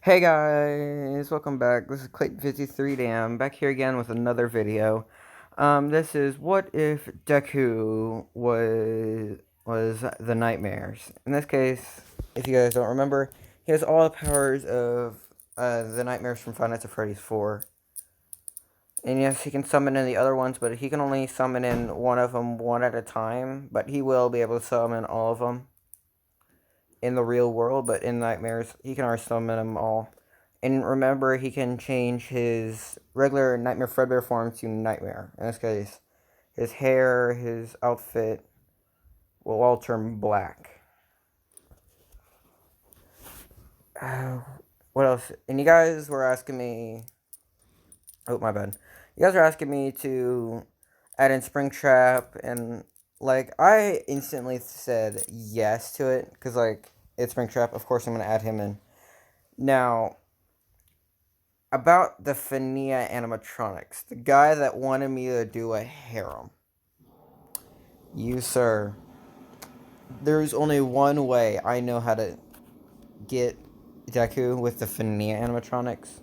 Hey guys, welcome back. This is Clayton53 back here again with another video. This is what if Deku was the nightmares. In this case, if you guys don't remember, he has all the powers of the nightmares from Five Nights at Freddy's 4. And yes, he can summon in the other ones, but he can only summon in one of them one at a time. But he will be able to summon all of them in the real world, but in nightmares, he can already summon them all. And remember, he can change his regular Nightmare Fredbear form to Nightmare. In this case, his hair, his outfit will all turn black. What else? And you guys were asking me... Oh, my bad. You guys are asking me to add in Springtrap, and, I instantly said yes to it, because, it's Springtrap. Of course, I'm going to add him in. Now, about the Fania animatronics, the guy that wanted me to do a harem. You, sir. There's only one way I know how to get Deku with the Fania animatronics.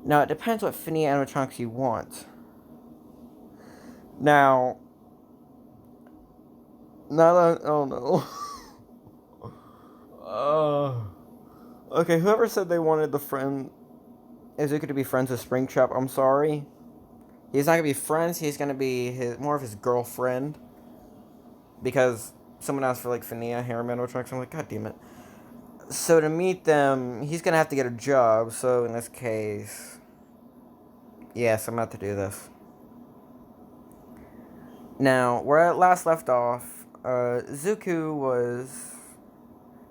Now, it depends what Fania animatronics you want. Now, oh no. Okay, whoever said they wanted the friend Izuku to be friends with Springtrap, I'm sorry. He's not gonna be friends. He's gonna be more of his girlfriend, because someone asked for Fania hair animatronics. I'm like, God damn it. So to meet them, he's gonna have to get a job. So in this case, yes, I'm about to do this. Now, where I last left off, Zuku was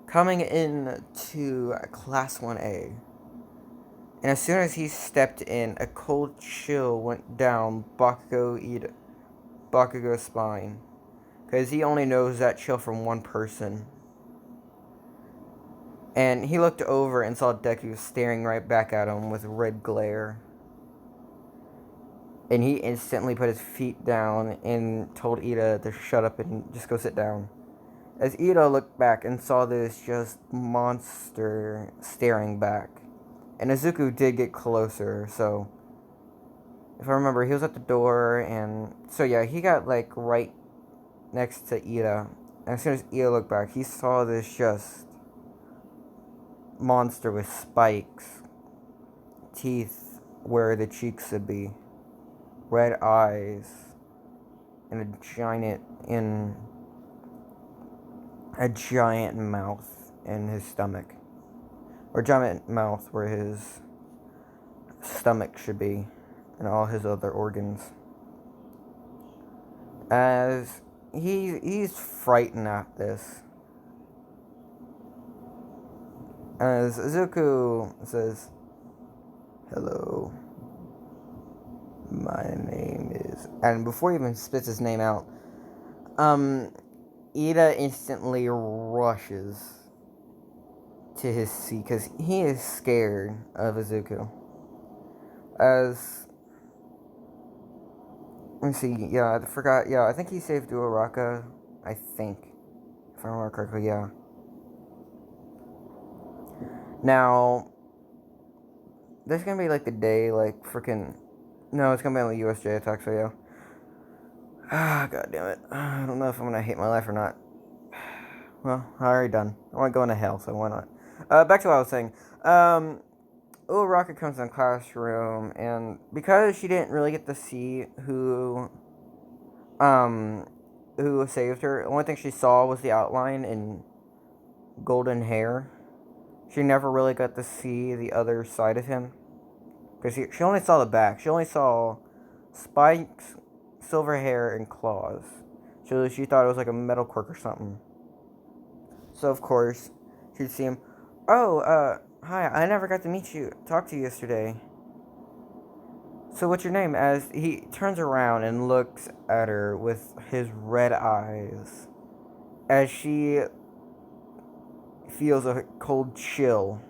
coming in to Class 1A. And as soon as he stepped in, a cold chill went down Bakugo's spine. Because he only knows that chill from one person. And he looked over and saw Deku staring right back at him with red glare. And he instantly put his feet down and told Ida to shut up and just go sit down. As Ida looked back and saw this just monster staring back. And Izuku did get closer, so... If I remember, he was at the door, and... So yeah, he got, right next to Ida. And as soon as Ida looked back, he saw this just... monster with spikes. Teeth where the cheeks should be. Red eyes. And a giant mouth in his stomach. Or giant mouth where his stomach should be. And all his other organs. As he's frightened at this. As Izuku says, "Hello, my name is..." And before he even spits his name out, Ida instantly rushes to his seat because he is scared of Izuku. As... Let me see, yeah, I forgot, yeah, I think he saved Uraraka, I think. If I remember correctly, yeah. Now, this is gonna be the day, freaking... No, it's gonna be on the USJ attack, so yeah. Ah, god damn it. I don't know if I'm gonna hate my life or not. Well, I already done. I wanna go into hell, so why not? Back to what I was saying. Uraraka comes in the classroom, and because she didn't really get to see who saved her, the only thing she saw was the outline in golden hair. She never really got to see the other side of him. Because she only saw the back. She only saw spikes, silver hair, and claws. So she thought it was like a metal quirk or something. So, of course, she'd see him. Oh, hi, I never got to talk to you yesterday. So what's your name? As he turns around and looks at her with his red eyes. As she feels a cold chill,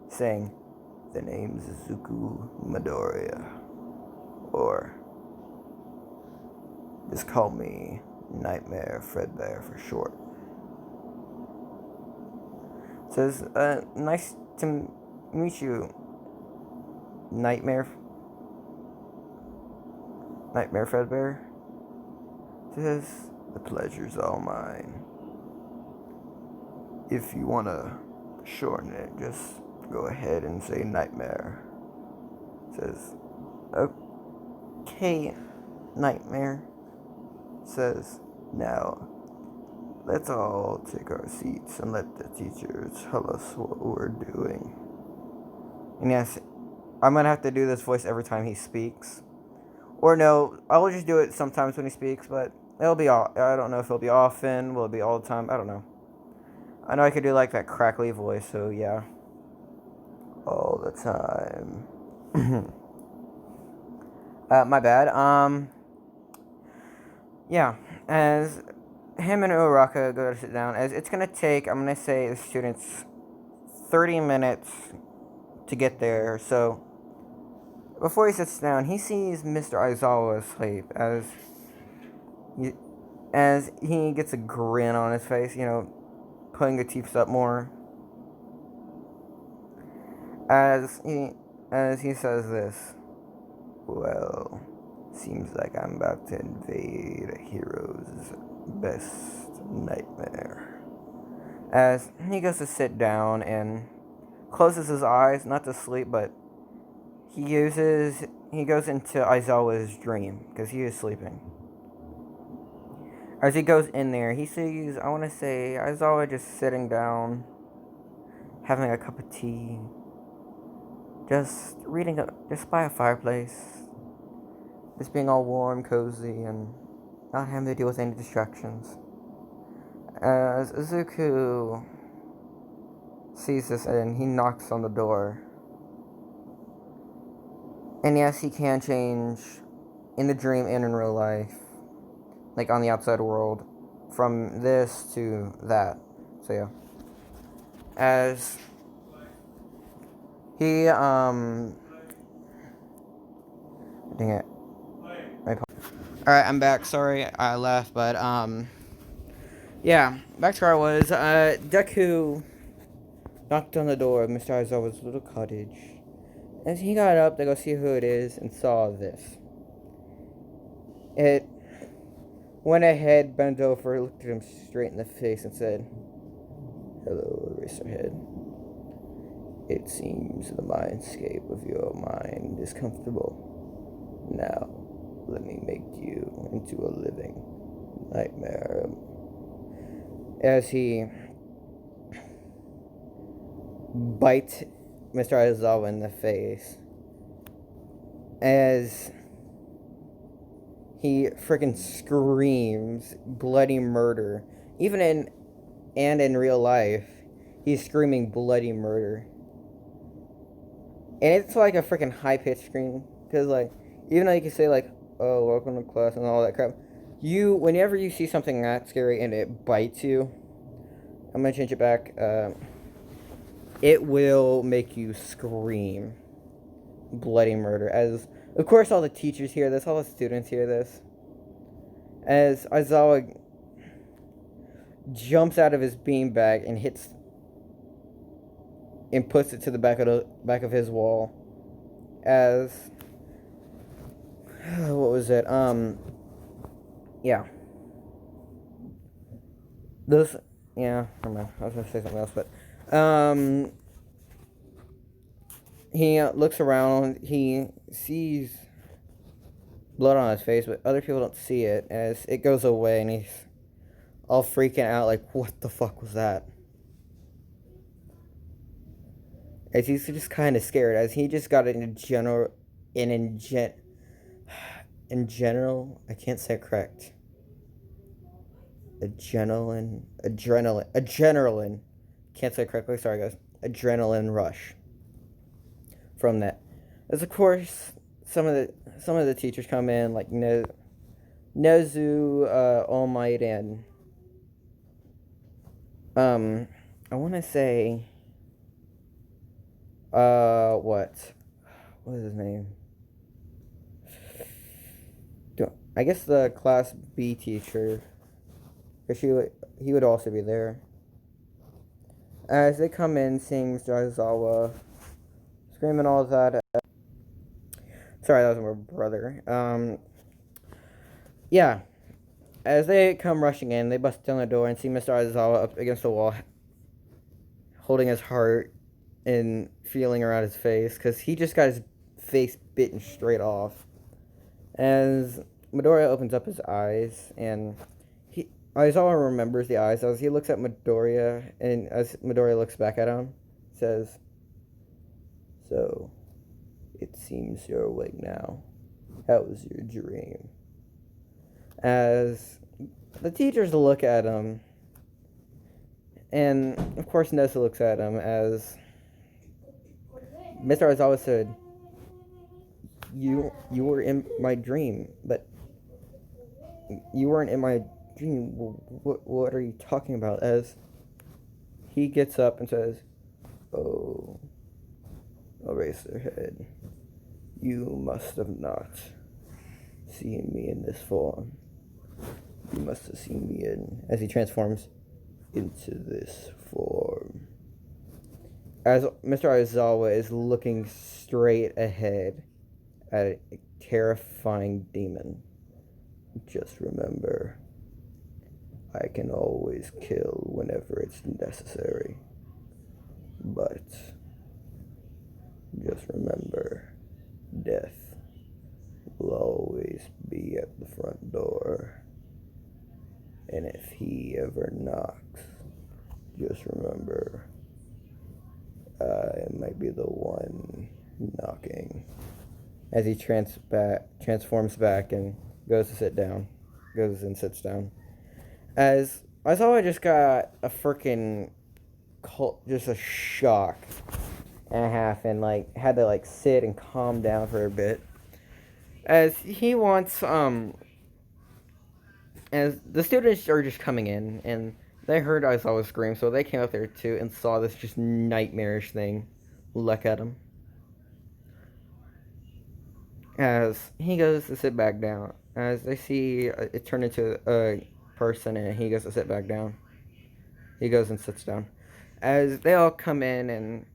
saying, "The name's Izuku Midoriya. Or just call me Nightmare Fredbear for short." Says, nice to meet you, Nightmare Fredbear. Says, the pleasure's all mine. If you wanna shorten it, just go ahead and say Nightmare. Says, okay, Nightmare. Says, now, let's all take our seats and let the teachers tell us what we're doing. And yes, I'm gonna have to do this voice every time he speaks. Or no, I'll just do it sometimes when he speaks, but it'll be all. I don't know if it'll be often. Will it be all the time? I don't know. I know I could do like that crackly voice, so yeah. All the time. My bad. Yeah. As him and Uraka go to sit down, as it's gonna take, I'm gonna say the students 30 minutes to get there, so before he sits down, he sees Mr. Aizawa asleep as he gets a grin on his face, putting the teeth up more. As he says this, well, seems like I'm about to invade a hero's best nightmare. As he goes to sit down and closes his eyes, not to sleep, but he goes into Aizawa's dream, because he is sleeping. As he goes in there, he sees, I want to say, Aizawa just sitting down, having a cup of tea, just just by a fireplace, just being all warm, cozy, and not having to deal with any distractions. As Izuku sees this and he knocks on the door. And yes, he can change in the dream and in real life, like on the outside world, from this to that. So yeah. As he, dang it. Alright, I'm back. Sorry I left, but, yeah. Back to where I was. Deku knocked on the door of Mr. Aizawa's little cottage. As he got up to go see who it is and saw this. It went ahead, bent over, looked at him straight in the face and said, "Hello, Eraserhead. It seems the mindscape of your mind is comfortable. Now, let me make you into a living nightmare." As he bites Mr. Aizawa in the face, as he freaking screams bloody murder. Even in real life, he's screaming bloody murder. And it's like a freaking high-pitched scream. Because, like, even though you can say, like, oh, welcome to class and all that crap, whenever you see something that scary and it bites you, I'm going to change it back, it will make you scream bloody murder. As, of course, all the teachers hear this, all the students hear this. As Aizawa jumps out of his beanbag and puts it to the back of his wall. As what was it? Yeah. Never mind. I was gonna say something else, but he looks around. He sees blood on his face, but other people don't see it. As it goes away, and he's all freaking out, like, what the fuck was that? As he's just kind of scared, as he just got in general, I can't say it correct. Adrenaline, can't say it correctly, sorry guys. Adrenaline rush from that. As of course, some of the teachers come in, like Nezu, All Might, and I want to say, what is his name? I guess the Class B teacher, because he would also be there. As they come in, seeing Mr. Aizawa screaming all that. Sorry, that was my brother. Yeah. As they come rushing in, they bust down the door and see Mr. Aizawa up against the wall, holding his heart and feeling around his face, because he just got his face bitten straight off. As Midoriya opens up his eyes, and Aizawa remembers the eyes. As he looks at Midoriya, and as Midoriya looks back at him, says, "So, it seems you're awake now. How was your dream?" As the teachers look at him, and of course Nessa looks at him, as Mr. Aizawa said, You were in my dream, but you weren't in my dream. What are you talking about?" As he gets up and says, "Oh, Eraserhead, you must have not seen me in this form. You must have seen me in..." As he transforms into this form. As Mr. Aizawa is looking straight ahead at a terrifying demon. "Just remember, I can always kill whenever it's necessary. But just remember, death will always be at the front door. And if he ever knocks, just remember, I might be the one knocking." As he transforms back and goes to sit down. Goes and sits down. As Aizawa just got a freaking just a shock and a half, and had to sit and calm down for a bit. As he wants as the students are just coming in, and they heard Aizawa scream, so they came up there too and saw this just nightmarish thing look at him. As he goes to sit back down, as they see it turn into a person, and he goes to sit back down. He goes and sits down. As they all come in, and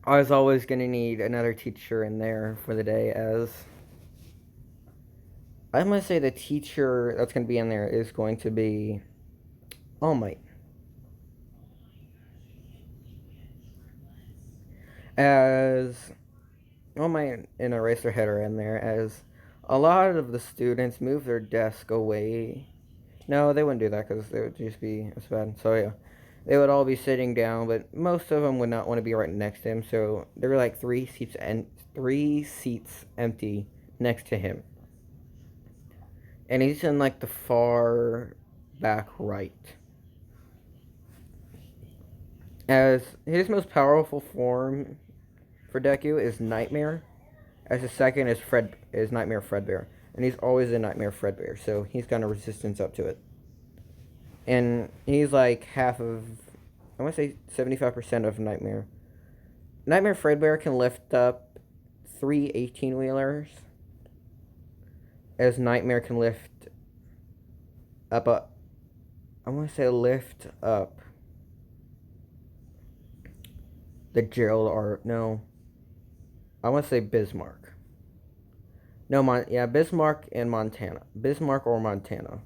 I was always going to need another teacher in there for the day, as I'm going to say the teacher that's going to be in there is going to be All Might. As All Might and Eraserhead are in there, as a lot of the students move their desk away. No, they wouldn't do that because they would just be as bad. So yeah, they would all be sitting down, but most of them would not want to be right next to him. So there were like three seats empty next to him, and he's in the far back right. As his most powerful form for Deku is Nightmare. As his second is Nightmare Fredbear. And he's always a Nightmare Fredbear, so he's got a resistance up to it. And he's half of, I want to say 75% of Nightmare. Nightmare Fredbear can lift up 3 18-wheelers. As Nightmare can lift up the Gerald or no. I want to say Bismarck. No, Bismarck and Montana. Bismarck or Montana.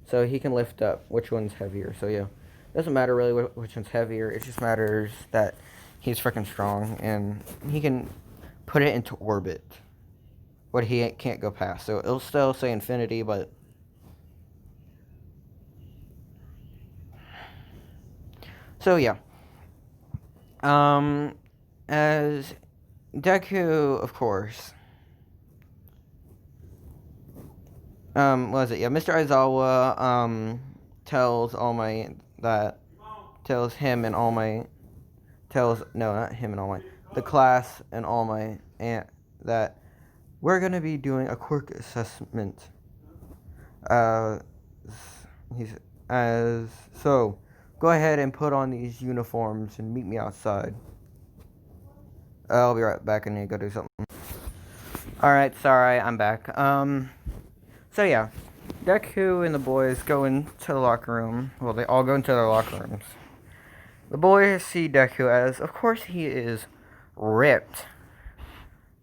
So he can lift up which one's heavier. So yeah, doesn't matter really which one's heavier. It just matters that he's freaking strong and he can put it into orbit. What he can't go past. So it'll still say infinity, but so yeah. As Deku, of course. What was it? Yeah, Mr. Aizawa, tells All Might that, tells him and All Might, no, not him and All Might, the class and All Might, and that we're gonna be doing a quirk assessment. So, go ahead and put on these uniforms and meet me outside. I'll be right back. I need to go do something. Alright, sorry, I'm back. So yeah, Deku and the boys go into the locker room. Well, they all go into their locker rooms. The boys see Deku as, of course, he is ripped.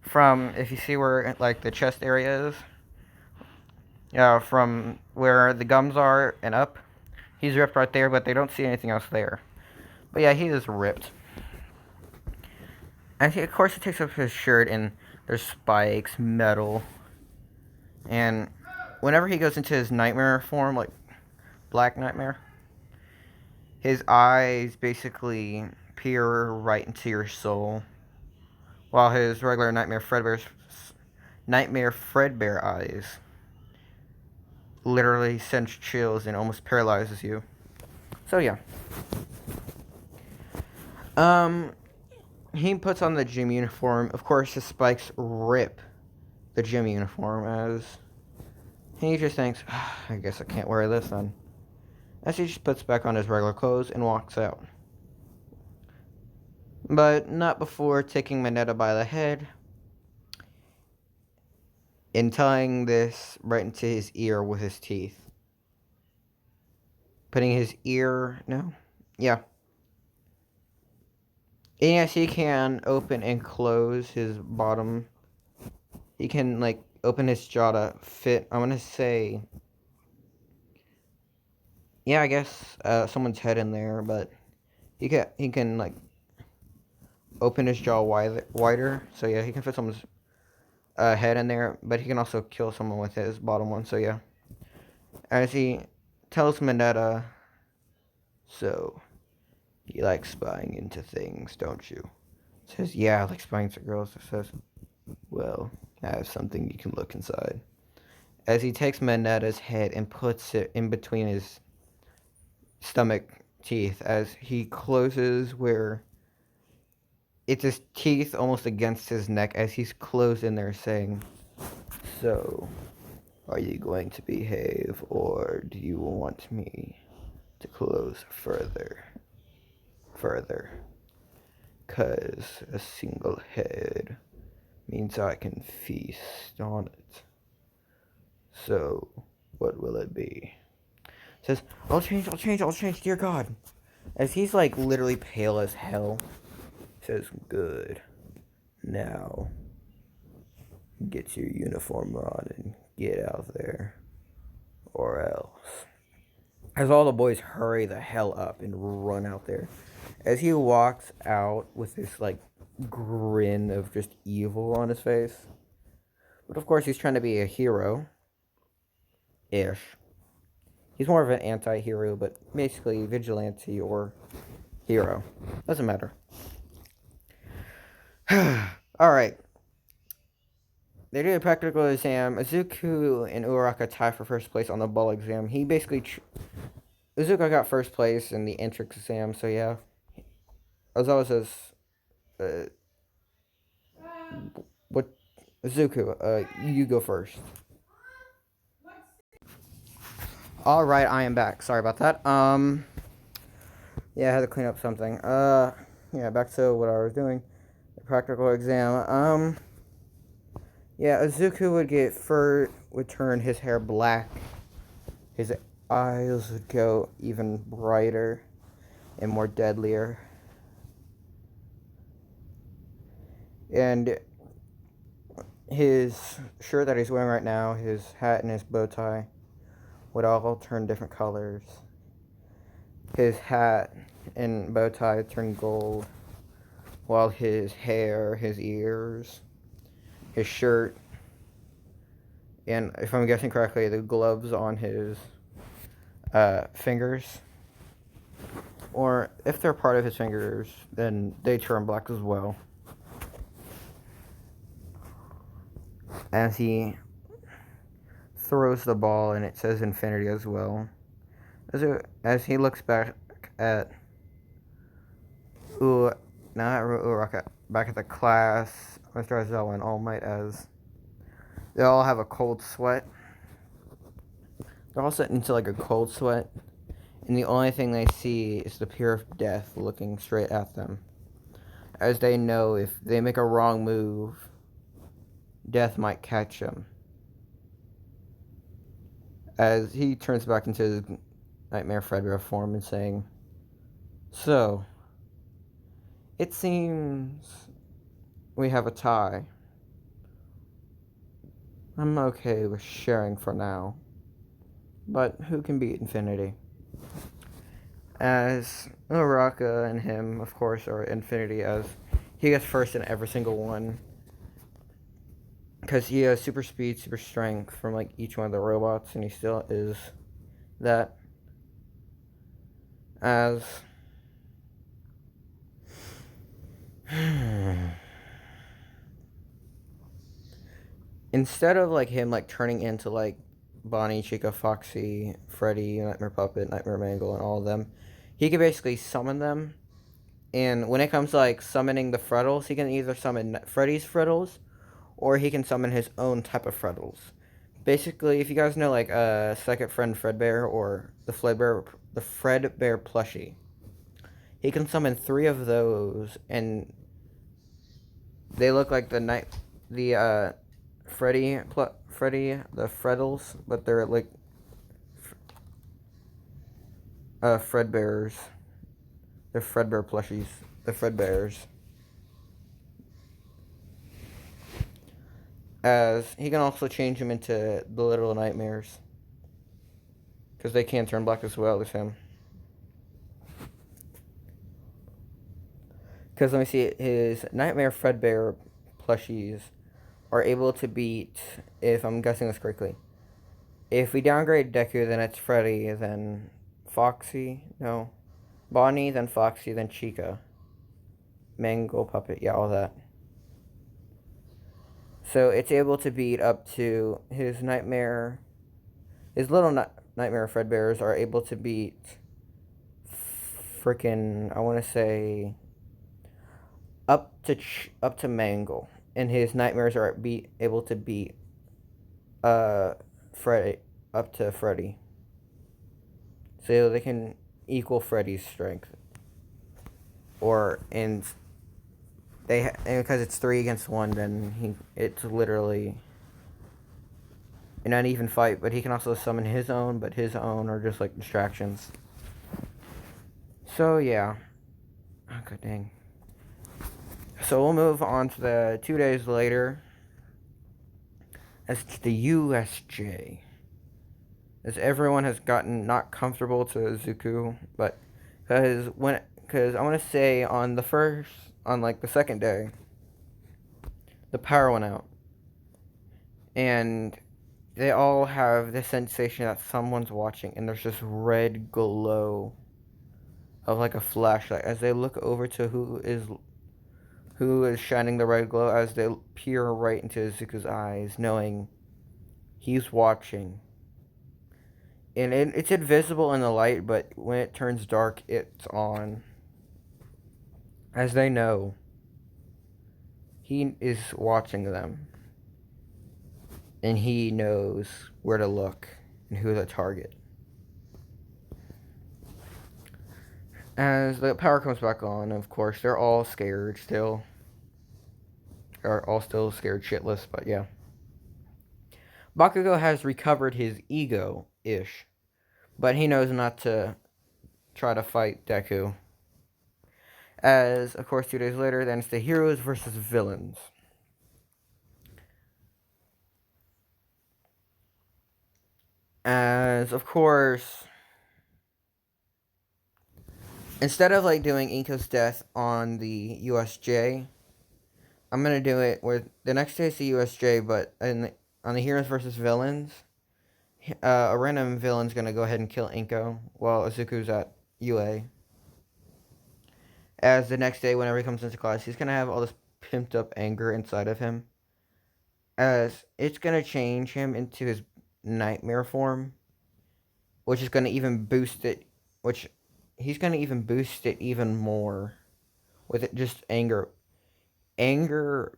From, if you see where, like, the chest area is, yeah, from where the gums are and up, he's ripped right there, but they don't see anything else there. But yeah, he is ripped. And of course, he takes off his shirt, and there's spikes, metal, and whenever he goes into his nightmare form, like Black Nightmare, his eyes basically peer right into your soul, while his regular Nightmare Fredbear eyes literally sends chills and almost paralyzes you. So yeah. He puts on the gym uniform. Of course, his spikes rip the gym uniform as he just thinks, I guess I can't wear this then. As he just puts back on his regular clothes and walks out. But not before taking Mineta by the head and tying this right into his ear with his teeth. Putting his ear, no? Yeah. And yes, he can open and close his bottom. He can, like, open his jaw to fit, I'm gonna say, yeah, I guess someone's head in there, but he can like open his jaw wider. So yeah, he can fit someone's head in there, but he can also kill someone with his bottom one. So yeah, as he tells Mineta, so you like spying into things, don't you? Says, yeah, I like spying into girls. It says, well, I have something you can look inside. As he takes Mineta's head and puts it in between his stomach teeth, as he closes where it's his teeth almost against his neck, as he's closed in there saying, so, are you going to behave, or do you want me to close further? Cause a single head means I can feast on it. So, what will it be? Says, I'll change, dear God. As he's like literally pale as hell. Says, good. Now, get your uniform on and get out there. Or else. As all the boys hurry the hell up and run out there. As he walks out with this like grin of just evil on his face. But of course he's trying to be a hero. Ish. He's more of an anti-hero, but basically vigilante or hero. Doesn't matter. Alright. They do a practical exam. Izuku and Uraraka tie for first place on the ball exam. He basically... Izuku got first place in the entrance exam, so yeah. Ozawa says... what... Izuku, you go first. Alright, I am back. Sorry about that. Yeah, I had to clean up something. Yeah, back to what I was doing. The practical exam. Yeah, Izuku would turn his hair black. His eyes would go even brighter and more deadlier. And his shirt that he's wearing right now, his hat and his bow tie, would all turn different colors. His hat and bow tie turn gold, while his hair, his ears, his shirt, and if I'm guessing correctly, the gloves on his fingers, or if they're part of his fingers, then they turn black as well. As he throws the ball, and it says infinity as well. As he looks back at Uraraka, back at the class, Mr. Aizawa and All Might, as they all have a cold sweat. They're all sitting into like a cold sweat, and the only thing they see is the peer of death looking straight at them. As they know if they make a wrong move, death might catch them. As he turns back into his Nightmare Fredbear form and saying, so, It seems we have a tie. I'm okay with sharing for now. But who can beat infinity? As Uraka and him, of course, are infinity, as he gets first in every single one. Because he has super speed, super strength from like each one of the robots, and he still is that. As instead of like him like turning into like Bonnie, Chica, Foxy, Freddy, Nightmare Puppet, Nightmare Mangle, and all of them, he can basically summon them. And when it comes to like summoning the Freddles, he can either summon Freddy's Freddles, or he can summon his own type of Freddles. Basically, if you guys know like Second Friend Fredbear or the Fredbear plushie, he can summon 3 of those, and they look like the Freddy, the Freddles, but they're like Fredbears. They're Fredbear plushies. The Fredbears. As he can also change them into the Little Nightmares, because they can turn black as well as him. Because let me see, his Nightmare Fredbear plushies are able to beat, if I'm guessing this correctly, if we downgrade Deku, then it's Freddy, then Foxy, no, Bonnie, then Foxy, then Chica, Mango Puppet, yeah, all that. So it's able to beat up to his Nightmare, his little Nightmare Fredbears are able to beat frickin', I want to say, up to Mangle, and his nightmares are able to beat Freddy up to Freddy, so they can equal Freddy's strength, or and and because it's 3 against 1, then it's literally an uneven fight. But he can also summon his own, but his own are just like distractions. So yeah, oh, good dang. So we'll move on to the 2 days later. As to the USJ. As everyone has gotten not comfortable to Zuku, but because I want to say on the second day, the power went out, and they all have the sensation that someone's watching, and there's this red glow of like a flashlight as they look over to who is shining the red glow, as they peer right into Zuko's eyes, knowing he's watching. And it's invisible in the light, but when it turns dark, it's on. As they know, he is watching them. And he knows where to look and who to target. As the power comes back on, of course, they're all scared still. They're all still scared shitless, but yeah. Bakugo has recovered his ego-ish, but he knows not to try to fight Deku. As, of course, 2 days later, then it's the heroes versus villains. As, of course, instead of like doing Inko's death on the USJ, I'm gonna do it where the next day is the USJ, but on the heroes versus villains, a random villain's gonna go ahead and kill Inko while Izuku's at UA. As the next day, whenever he comes into class, he's gonna have all this pimped up anger inside of him. As it's gonna change him into his nightmare form, which is gonna even boost it. Which he's gonna even boost it even more with it just anger. Anger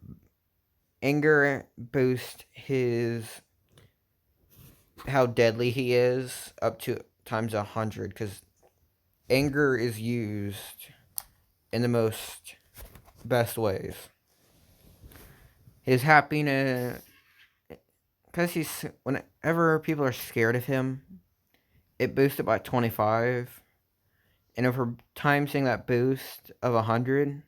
boost his how deadly he is up to times 100, because anger is used in the most best ways. His happiness, because whenever people are scared of him, it boosts it by 25, and if we're timesing that boost of 100,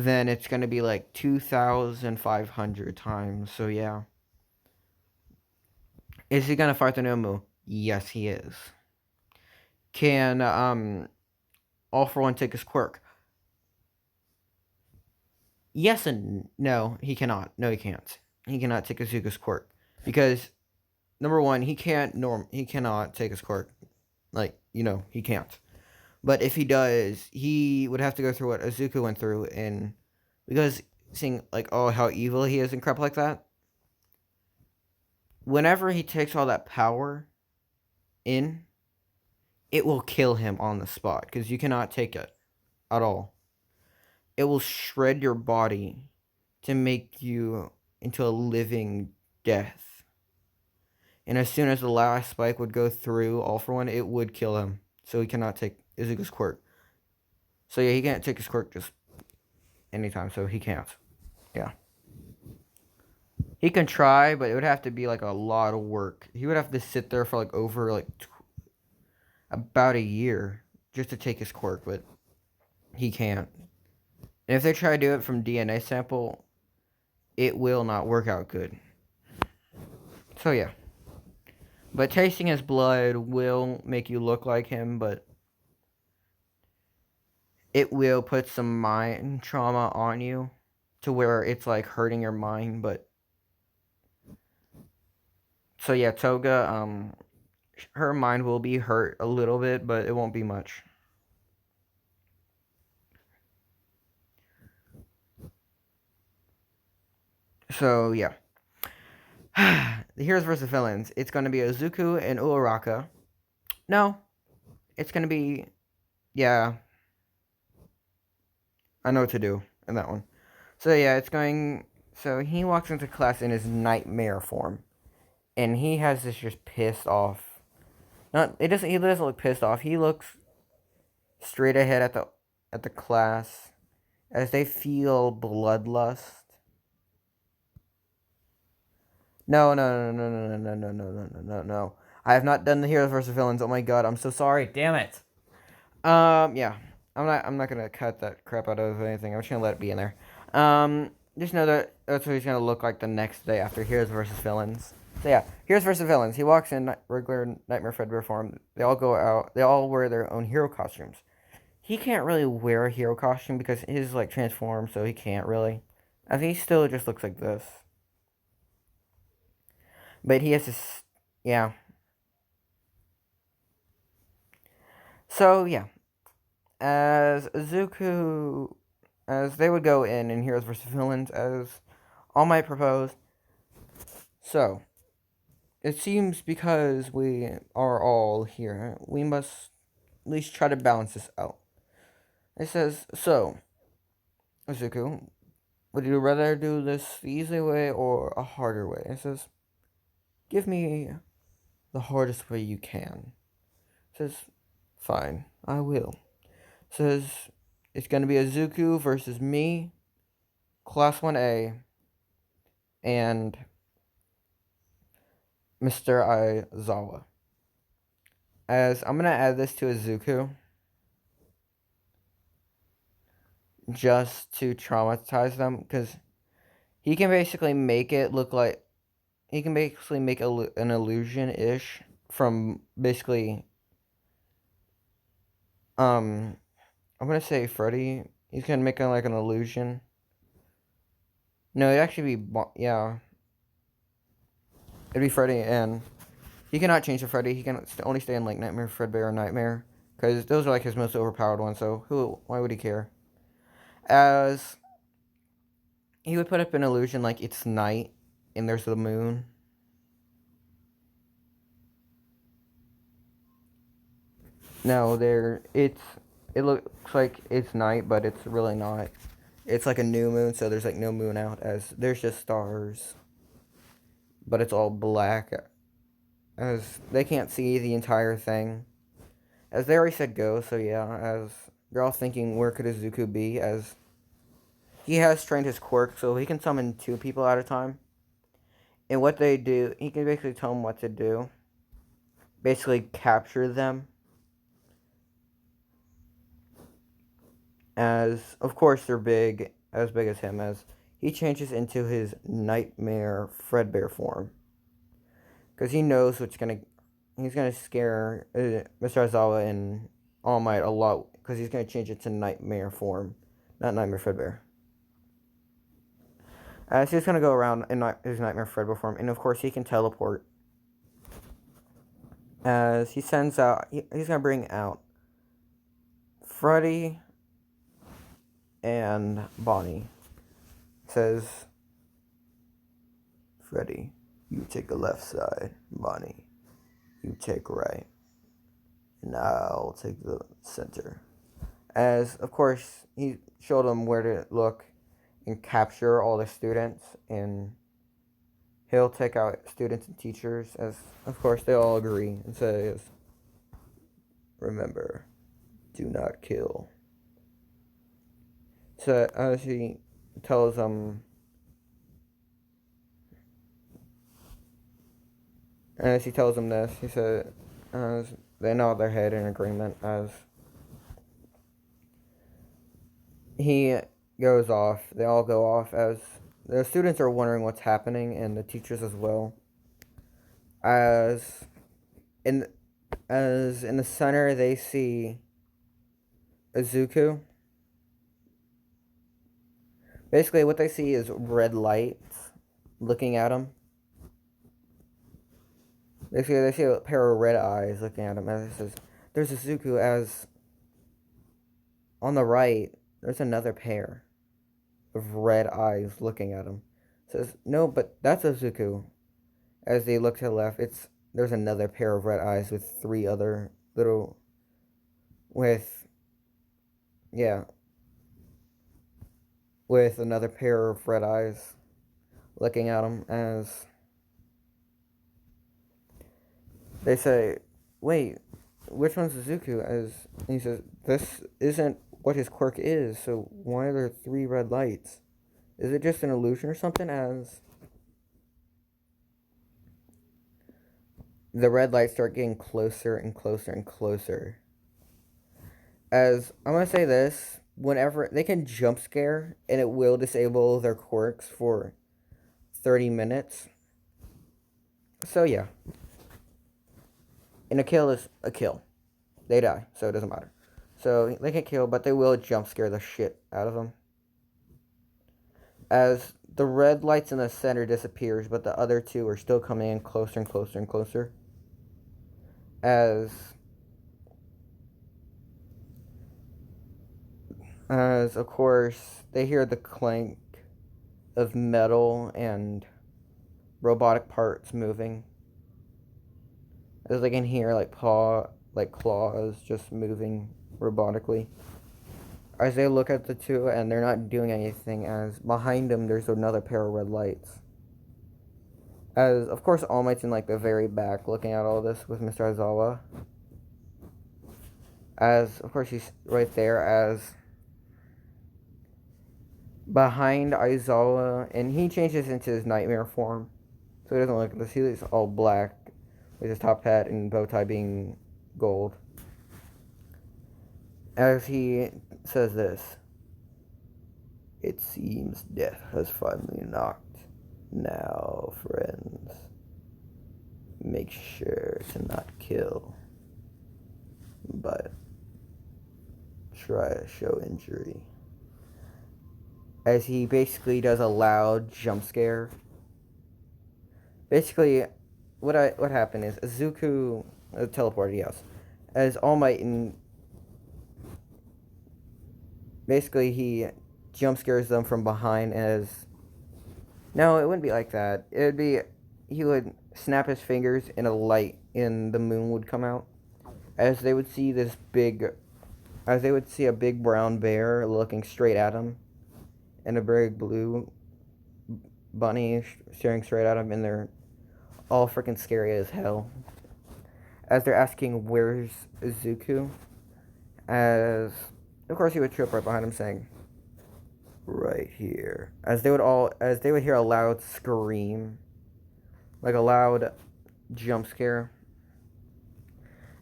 then it's going to be like 2,500 times. So yeah. Is he going to fight the Nomu? Yes, he is. Can All For One take his quirk? Yes and no, he cannot. No, he can't. He cannot take Izuku's quirk because number one, he cannot take his quirk. Like, he can't. But if he does, he would have to go through what Izuku went through, and because seeing like, oh, how evil he is and crap like that. Whenever he takes all that power in, it will kill him on the spot because you cannot take it at all. It will shred your body to make you into a living death. And as soon as the last spike would go through All For One, it would kill him. So he cannot take Izuku's quirk. So yeah, he can't take his quirk just anytime, so he can't. Yeah. He can try, but it would have to be like a lot of work. He would have to sit there for like over like about a year just to take his quirk, but he can't. And if they try to do it from DNA sample, it will not work out good. So yeah. But tasting his blood will make you look like him, but it will put some mind trauma on you to where it's like hurting your mind, but so yeah, Toga, her mind will be hurt a little bit, but it won't be much. So yeah. The heroes versus villains. It's going to be Izuku and Uraraka. No, it's going to be, yeah, I know what to do in that one. So yeah, so he walks into class in his nightmare form. And he has this just pissed off. He doesn't look pissed off. He looks straight ahead at the class as they feel bloodlust. No, no, no, no, no, no, no, no, no, no, no, no. I have not done the heroes versus villains. Oh my god, I'm so sorry. Damn it. Yeah. I'm not gonna cut that crap out of anything. I'm just gonna let it be in there. Just know that that's what he's gonna look like the next day after heroes versus villains. So yeah, heroes versus villains. He walks in regular Nightmare Fredbear form. They all go out. They all wear their own hero costumes. He can't really wear a hero costume because his like transforms, so he can't really. I think he still just looks like this. But he has this, yeah. So yeah, as Izuku, as they would go in Heroes vs. Villains, as All Might proposed. So, it seems because we are all here, we must at least try to balance this out. It says, so, Izuku, would you rather do this the easy way or a harder way? It says, give me the hardest way you can. It says, fine, I will. It says, it's going to be Izuku versus me, Class 1A, and Mr. Aizawa. As I'm going to add this to Izuku just to traumatize them because he can basically make it look like he can basically make an illusion-ish from basically I'm going to say Freddy. He's going to make it like an illusion. No, it'd actually be yeah. It'd be Freddy, and he cannot change to Freddy. He can only stay in like Nightmare, Fredbear, or Nightmare, because those are like his most overpowered ones. So why would he care? As he would put up an illusion like it's night and there's the moon. No, it looks like it's night, but it's really not. It's like a new moon, so there's like no moon out, as there's just stars, but it's all black, as they can't see the entire thing. As they already said go, so yeah, as they're all thinking where could Izuku be, as he has trained his quirk, so he can summon 2 people at a time. And what they do, he can basically tell them what to do. Basically capture them. As, of course, they're big. as big as him as he changes into his nightmare Fredbear form. Because he knows he's gonna scare Mr. Aizawa and All Might a lot. Because he's gonna change it to nightmare form, not Nightmare Fredbear. So he's gonna go around in his Nightmare Fredbear form, and of course he can teleport. As he sends out, he's gonna bring out Freddy and Bonnie. Says, Freddy, you take the left side. Bonnie, you take right. And I'll take the center. As, of course, he showed them where to look and capture all the students. And he'll take out students and teachers. As, of course, they all agree. And says, remember, do not kill. So, as he tells them, this, he said, as they nod their head in agreement, as he goes off. They all go off, as the students are wondering what's happening, and the teachers as well. As in the center, they see Izuku. Basically, what they see is red lights looking at him. They see a pair of red eyes looking at him. As it says, there's Izuku. As on the right, there's another pair of red eyes looking at him. It says, no, but that's Izuku. As they look to the left, there's another pair of red eyes with three other little with another pair of red eyes looking at him. As they say, wait, which one's Izuku? As he says, this isn't what his quirk is, so why are there three red lights? Is it just an illusion or something? As the red lights start getting closer and closer and closer. As I'm gonna say this, whenever they can jump scare, and it will disable their quirks for 30 minutes. So yeah. And a kill is a kill. They die, so it doesn't matter. So they can kill, but they will jump scare the shit out of them. As the red lights in the center disappears, but the other two are still coming in closer and closer and closer. As of course they hear the clank of metal and robotic parts moving. As they can hear claws just moving robotically. As they look at the two and they're not doing anything, as behind them there's another pair of red lights. As of course All Might's in the very back looking at all this with Mr. Aizawa. As of course he's right there, as behind Aizawa, and he changes into his nightmare form. So he doesn't look like this. He looks all black with his top hat and bow tie being gold. As he says this, it seems death has finally knocked. Now, friends, make sure to not kill, but try to show injury. As he basically does a loud jump scare. Basically, what happened is Izuku teleported, yes. As All Might, and basically he jump scares them from behind. As no, it wouldn't be like that. It would be he would snap his fingers and a light in the moon would come out. As they would see a big brown bear looking straight at him, and a big blue bunny staring straight at him, and they're all freaking scary as hell. As they're asking, where's Izuku? As of course he would trip right behind him saying, right here. As they would hear a loud scream, like a loud jump scare.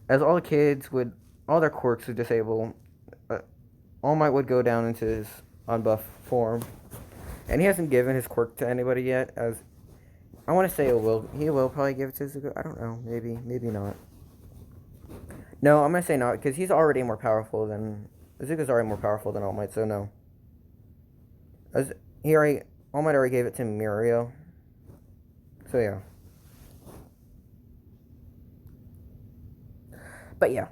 As all their quirks would disable, All Might would go down into his on buff form. And he hasn't given his quirk to anybody yet, as I want to say he will probably give it to Zuko. I don't know, maybe not. No, I'm going to say not, because he's already more powerful than, Zuko's already more powerful than All Might, so no. As All Might already gave it to Mirio, so yeah. But yeah.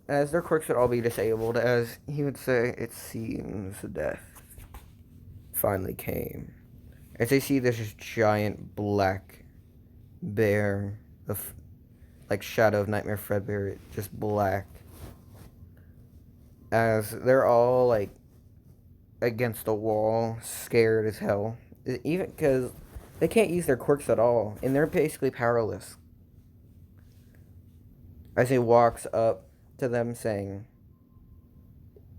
As their quirks would all be disabled, as he would say, it seems death finally came. As they see this giant black bear of, like, Shadow of Nightmare Fredbear, just black. As they're all, like, against the wall, scared as hell. Even because they can't use their quirks at all, and they're basically powerless. As he walks up to them saying,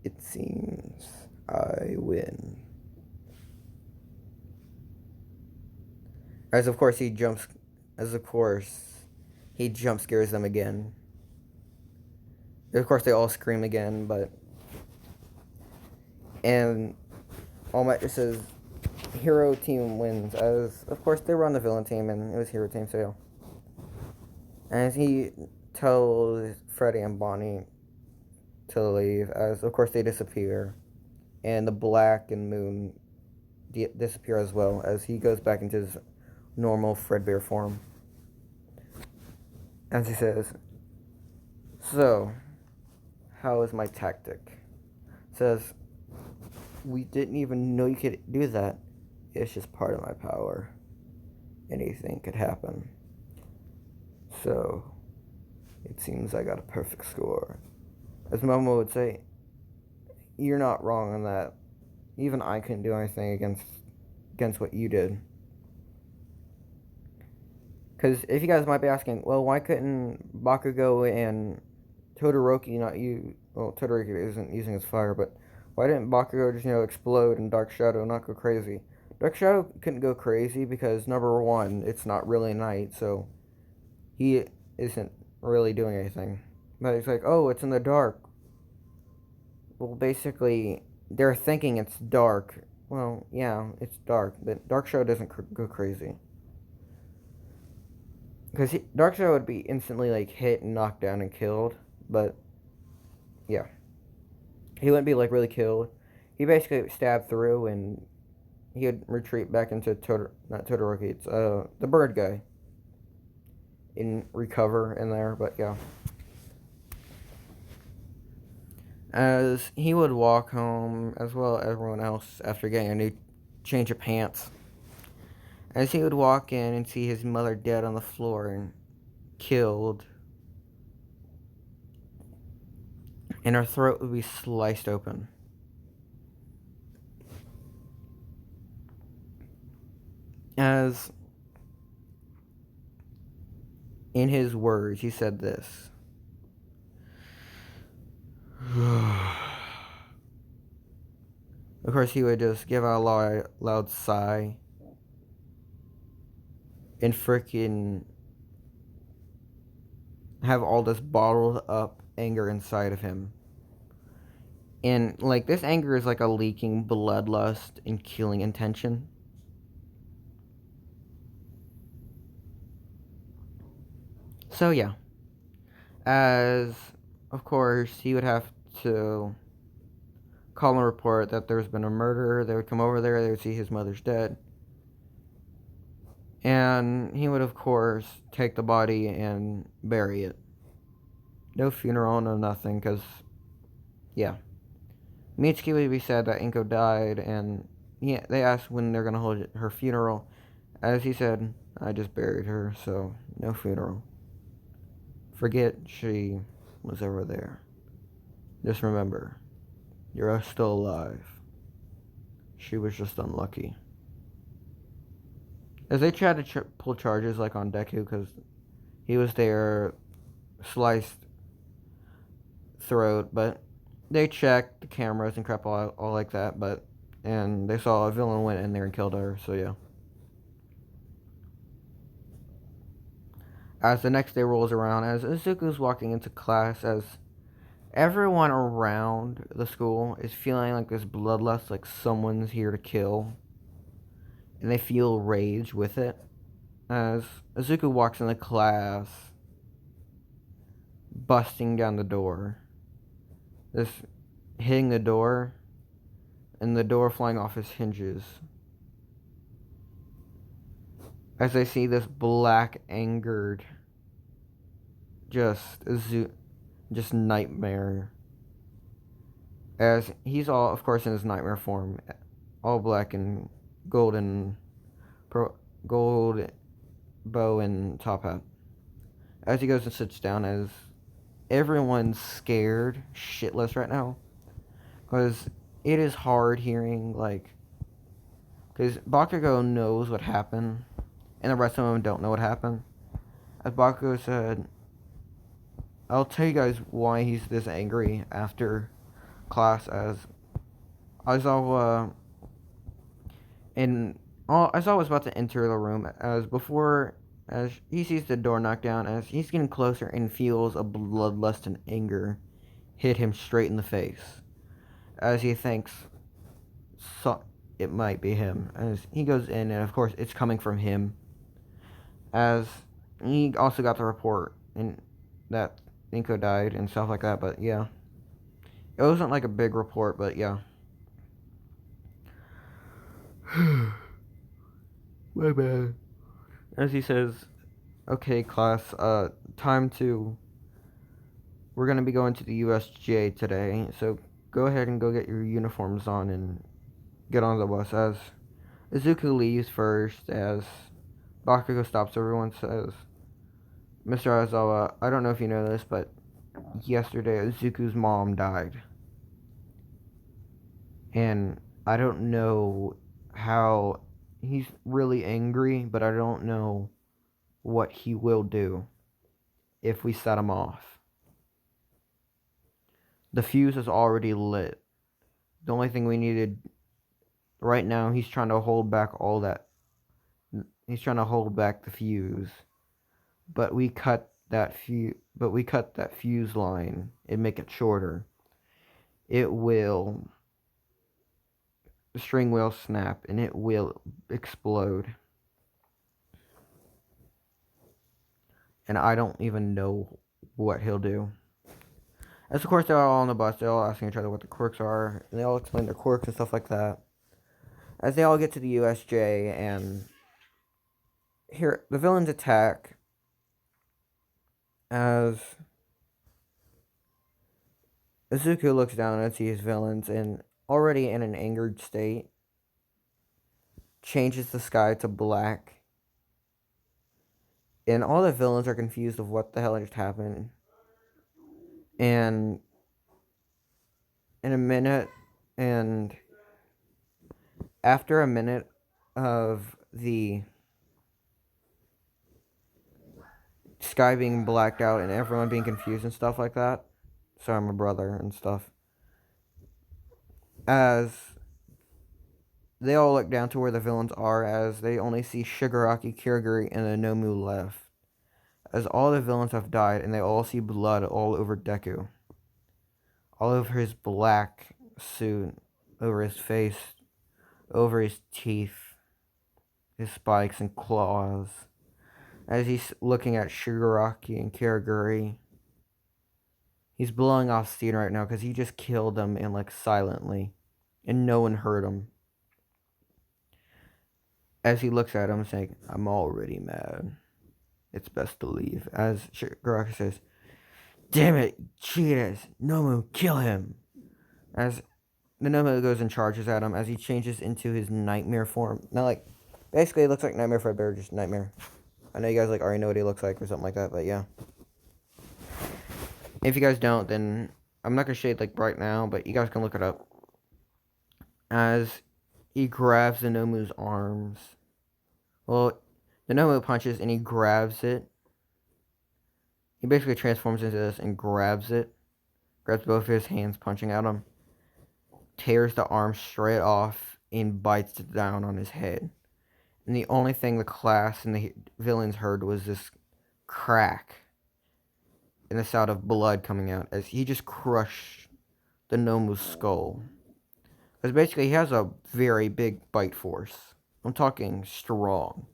it seems I win. As of course he jump scares them again. Of course they all scream again, and All Might just says hero team wins, as of course they were on the villain team and it was hero team, so yeah. As he tells Freddy and Bonnie to leave, as of course they disappear, and the Black and Moon disappear as well, as he goes back into his normal Fredbear form. As he says, so, how is my tactic? Says, we didn't even know you could do that. It's just part of my power. Anything could happen. So, it seems I got a perfect score. As Momo would say, you're not wrong on that. Even I couldn't do anything against what you did. Because if you guys might be asking, well, why couldn't Bakugo and Todoroki not use... Well, Todoroki isn't using his fire, but why didn't Bakugo just, explode and Dark Shadow not go crazy? Dark Shadow couldn't go crazy because, number one, it's not really night, so he isn't really doing anything. But it's like, oh, it's in the dark. Well, basically, they're thinking it's dark. Well, yeah, it's dark, but Dark Shadow doesn't go crazy. Because Dark Shadow would be instantly, hit and knocked down and killed. But, yeah. He wouldn't be, really killed. He basically stabbed through and he would retreat back into not Todoroki, it's, the bird guy. And recover in there, but yeah. As he would walk home, as well as everyone else, after getting a new change of pants. As he would walk in and see his mother dead on the floor and killed, and her throat would be sliced open. As in his words, he said this. Of course, he would just give out a loud sigh and freaking have all this bottled up anger inside of him. And, this anger is like a leaking bloodlust and killing intention. So, yeah. As, of course, he would have to call and report that there's been a murder. They would come over there, they would see his mother's dead. And he would, of course, take the body and bury it. No funeral, no nothing, because, yeah. Mitsuki would be sad that Inko died, and they asked when they're going to hold her funeral. As he said, I just buried her, so no funeral. Forget she was ever there. Just remember, you're still alive. She was just unlucky. As they tried to pull charges on Deku, because he was there, sliced throat, but they checked the cameras and crap all like that, and they saw a villain went in there and killed her, so yeah. As the next day rolls around, as Izuku's walking into class, as Everyone around the school is feeling like this bloodlust, like someone's here to kill, and they feel rage with it. As Izuku walks into class, busting down the door, this hitting the door, and the door flying off its hinges. As I see this black, angered, just nightmare. As he's all, of course, in his nightmare form, all black and golden, gold bow and top hat. As he goes and sits down, as everyone's scared shitless right now, because it is hard hearing, like, because Bakugo knows what happened, and the rest of them don't know what happened. As Bakugo said, I'll tell you guys why he's this angry after class. As Aizawa and Aizawa was about to enter the room as he sees the door knocked down. As he's getting closer and feels a bloodlust and anger hit him straight in the face. As he thinks it might be him. As he goes in, and of course it's coming from him. As he also got the report and that Inko died and stuff like that. But yeah, it wasn't like a big report, but yeah. My bad. As he says, okay, class, we're gonna be going to the USJ today, so go ahead and go get your uniforms on and get on the bus. As Izuku leaves first, as Bakugo stops everyone, says, Mr. Aizawa, I don't know if you know this, but yesterday Izuku's mom died. And I don't know how he's really angry, but I don't know what he will do if we set him off. The fuse is already lit. The only thing we needed right now, he's trying to hold back He's trying to hold back the fuse, but we cut that fuse line and make it shorter. The string will snap and it will explode. And I don't even know what he'll do. As of course they're all on the bus, they're all asking each other what the quirks are, and they all explain their quirks and stuff like that. As they all get to the USJ, and here the villains attack. As Izuku looks down and sees villains, and already in an angered state, changes the sky to black. And all the villains are confused of what the hell just happened. And in a minute, and after a minute of the sky being blacked out and everyone being confused and stuff like that, sorry, my brother and stuff, as they all look down to where the villains are, as they only see Shigaraki, Kirigiri, and Anomu left. As all the villains have died, and they all see blood all over Deku. All over his black suit, over his face, over his teeth, his spikes and claws. As he's looking at Shigaraki and Kirigiri, he's blowing off steam right now because he just killed them and like silently, and no one heard him. As he looks at him, saying, "I'm already mad. It's best to leave." As Shigaraki says, "Damn it, cheaters! Nomu, kill him!" As the Nomu goes and charges at him, as he changes into his nightmare form. Now, like, basically, it looks like Nightmare Fredbear, just Nightmare. I know you guys like already know what he looks like or something like that, but yeah. If you guys don't, then I'm not gonna shade like right now, but you guys can look it up. As he grabs the Nomu's arms. Well, the Nomu punches and he grabs it. He basically transforms into this and grabs it. Grabs both of his hands, punching at him. Tears the arm straight off and bites it down on his head. And the only thing the class and the villains heard was this crack. and the sound of blood coming out as he just crushed the Nomu's skull. Because basically, he has a very big bite force. I'm talking strong.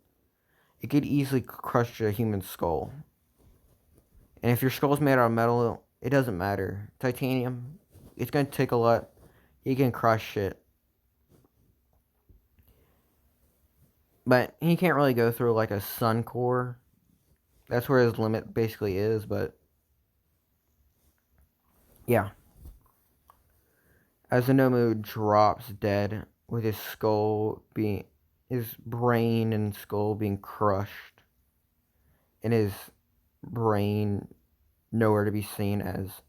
It could easily crush a human skull. And if your skull's made out of metal, it doesn't matter. Titanium, it's going to take a lot. He can crush it. But he can't really go through like a sun core. That's where his limit basically is, but yeah. As the Nomu drops dead, with his brain and skull being crushed, and his brain nowhere to be seen, as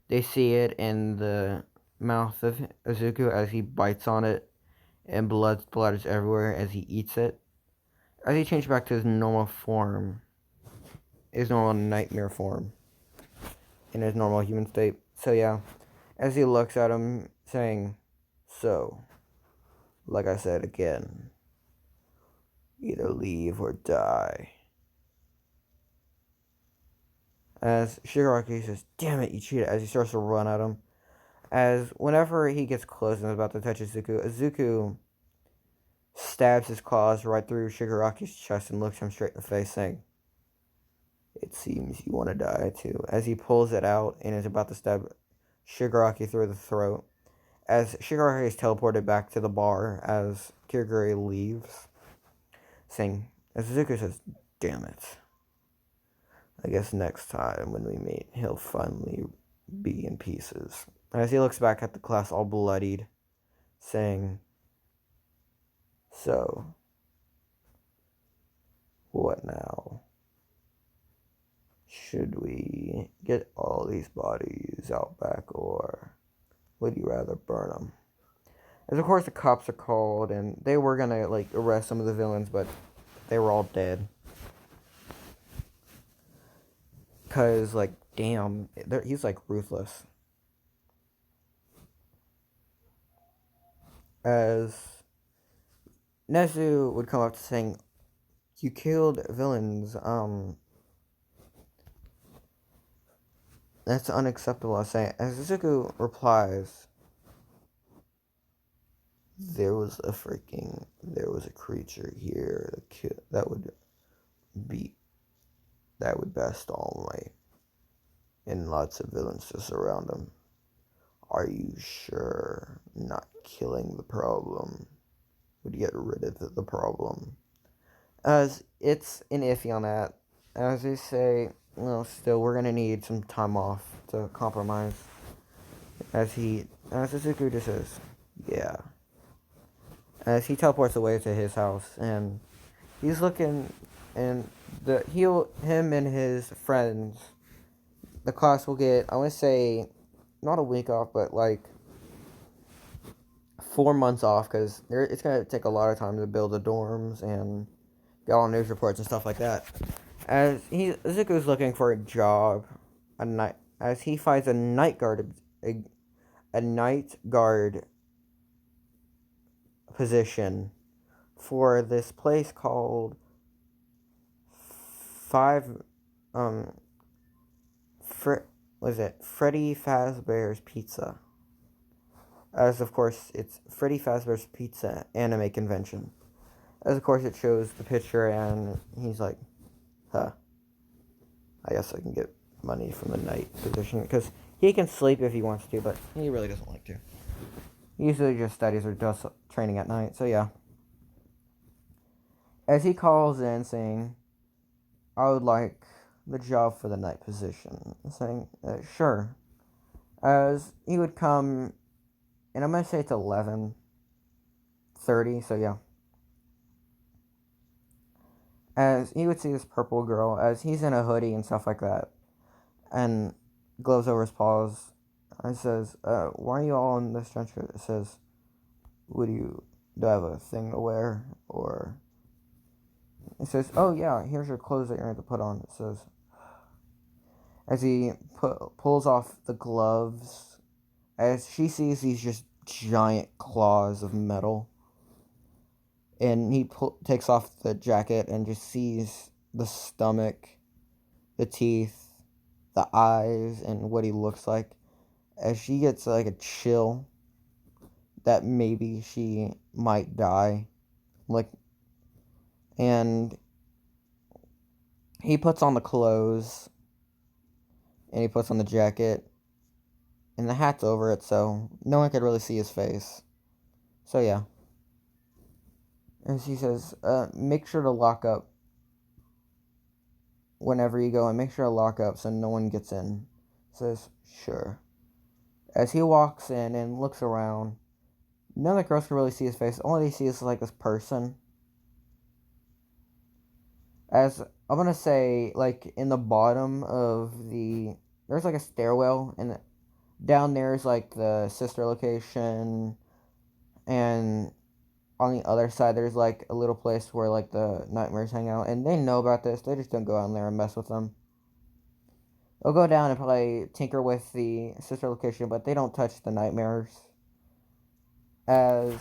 they see it in the mouth of Izuku as he bites on it, and blood splatters everywhere as he eats it. As he changes back to his normal form, his normal nightmare form, in his normal human state. So yeah, as he looks at him, saying, "So, like I said again, either leave or die." As Shigaraki says, "Damn it, you cheated," as he starts to run at him. As whenever he gets close and is about to touch Izuku stabs his claws right through Shigaraki's chest and looks him straight in the face, saying, "It seems you want to die too," as he pulls it out and is about to stab Shigaraki through the throat. As Shigaraki is teleported back to the bar as Kirigiri leaves, saying, as Izuku says, "Damn it. I guess next time when we meet, he'll finally be in pieces." As he looks back at the class all bloodied, saying, "So, what now? Should we get all these bodies out back, or would you rather burn them?" As of course the cops are called, and they were gonna like arrest some of the villains, but they were all dead. Cause like, damn, he's like ruthless. As Nezu would come up to saying, "You killed villains. That's unacceptable." I say, as Izuku replies, there was a creature here that would beat, that would best All Might, and lots of villains to surround him. Are you sure not killing the problem would get rid of the problem?" As it's an iffy on that. As they say, well, still, we're gonna need some time off to compromise. As Izuku just says, "Yeah." As he teleports away to his house, and he's looking, and him and his friends, the class will get, I want to say, not a week off, but like 4 months off, because it's gonna take a lot of time to build the dorms and get all news reports and stuff like that. As Izuku's looking for a job, as he finds a night guard, a night guard position for this place called Five, um, Freddy Fazbear's Pizza. As of course, it's Freddy Fazbear's Pizza Anime Convention. As of course, it shows the picture, and he's like, "Huh, I guess I can get money from the night position," because he can sleep if he wants to, but he really doesn't like to. He usually just studies or does training at night, so yeah. As he calls in saying, "I would like the job for the night position," saying, "Sure." As he would come, and I'm going to say it's 11:30, so yeah. As he would see this purple girl, as he's in a hoodie and stuff like that, and gloves over his paws, and says, "Why are you all in this trench coat?" It says, do I have a thing to wear?" Or it says, "Oh yeah, here's your clothes that you're going to put on." It says, as he pulls off the gloves, as she sees these just giant claws of metal, and he takes off the jacket and just sees the stomach, the teeth, the eyes and what he looks like, as she gets like a chill that maybe she might die. Like, and he puts on the clothes and he puts on the jacket and the hat's over it, so no one could really see his face. So yeah. And she says, make sure to lock up whenever you go, and make sure to lock up so no one gets in. Says, sure. As he walks in and looks around, none of the girls can really see his face. All they see is like this person. As I'm gonna say, like in the bottom of there's like a stairwell, and down there is like the sister location, and on the other side there's like a little place where like the nightmares hang out, and they know about this. They just don't go down there and mess with them. They'll go down and probably tinker with the sister location, but they don't touch the nightmares. As